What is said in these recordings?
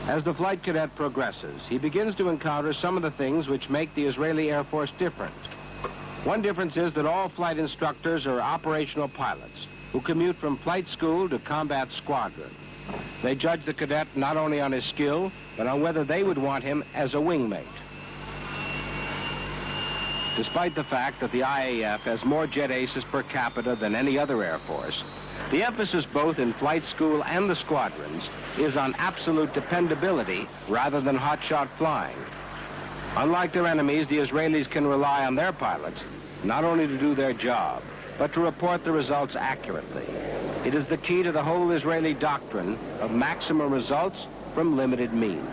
As the flight cadet progresses, he begins to encounter some of the things which make the Israeli Air Force different. One difference is that all flight instructors are operational pilots who commute from flight school to combat squadron. They judge the cadet not only on his skill, but on whether they would want him as a wingmate. Despite the fact that the IAF has more jet aces per capita than any other air force, the emphasis both in flight school and the squadrons is on absolute dependability rather than hotshot flying. Unlike their enemies, the Israelis can rely on their pilots not only to do their job, but to report the results accurately. It is the key to the whole Israeli doctrine of maximum results from limited means.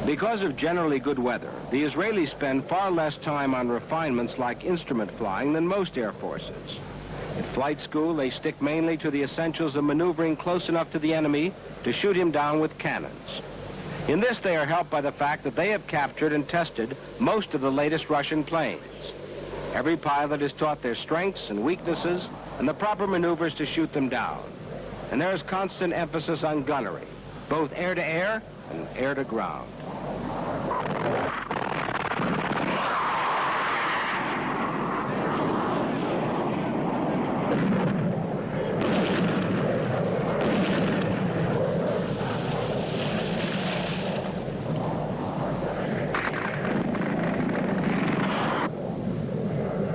Because of generally good weather, the Israelis spend far less time on refinements like instrument flying than most air forces. In flight school, they stick mainly to the essentials of maneuvering close enough to the enemy to shoot him down with cannons. In this, they are helped by the fact that they have captured and tested most of the latest Russian planes. Every pilot is taught their strengths and weaknesses and the proper maneuvers to shoot them down. And there is constant emphasis on gunnery, both air-to-air and air-to-ground.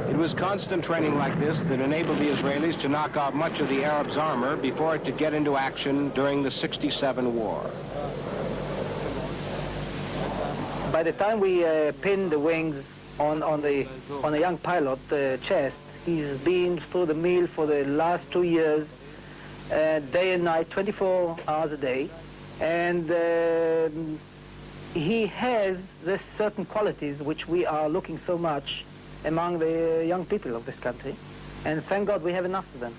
It was constant training like this that enabled the Israelis to knock out much of the Arabs' armor before it could get into action during the '67 war. By the time we pin the wings on a young pilot chest, he's been through the mill for the last 2 years, day and night, 24 hours a day, and he has this certain qualities which we are looking so much among the young people of this country, and thank God we have enough of them.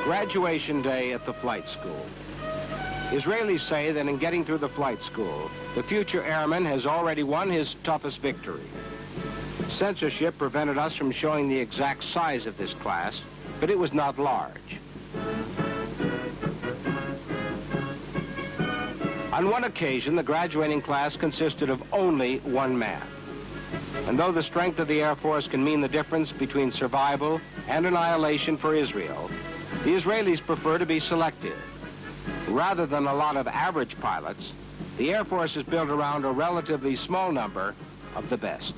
Graduation day at the flight school. Israelis say that in getting through the flight school, the future airman has already won his toughest victory. Censorship prevented us from showing the exact size of this class, but it was not large. On one occasion, the graduating class consisted of only one man. And though the strength of the Air Force can mean the difference between survival and annihilation for Israel, the Israelis prefer to be selective. Rather than a lot of average pilots, the Air Force is built around a relatively small number of the best.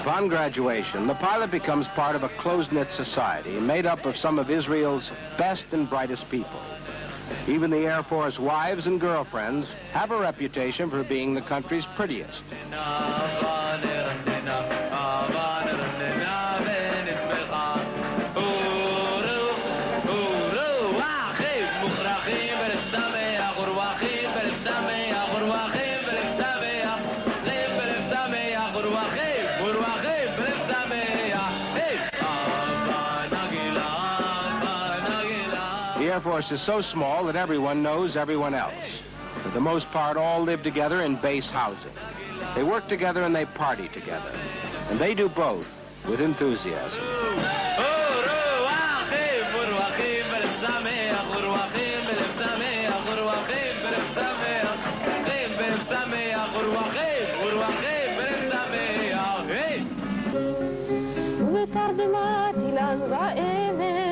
On graduation, the pilot becomes part of a close-knit society made up of some of Israel's best and brightest people. Even the Air Force wives and girlfriends have a reputation for being the country's prettiest. The Air Force is so small that everyone knows everyone else. For the most part, all live together in base housing. They work together and they party together. And they do both with enthusiasm. ותרדמתי לנו רעמת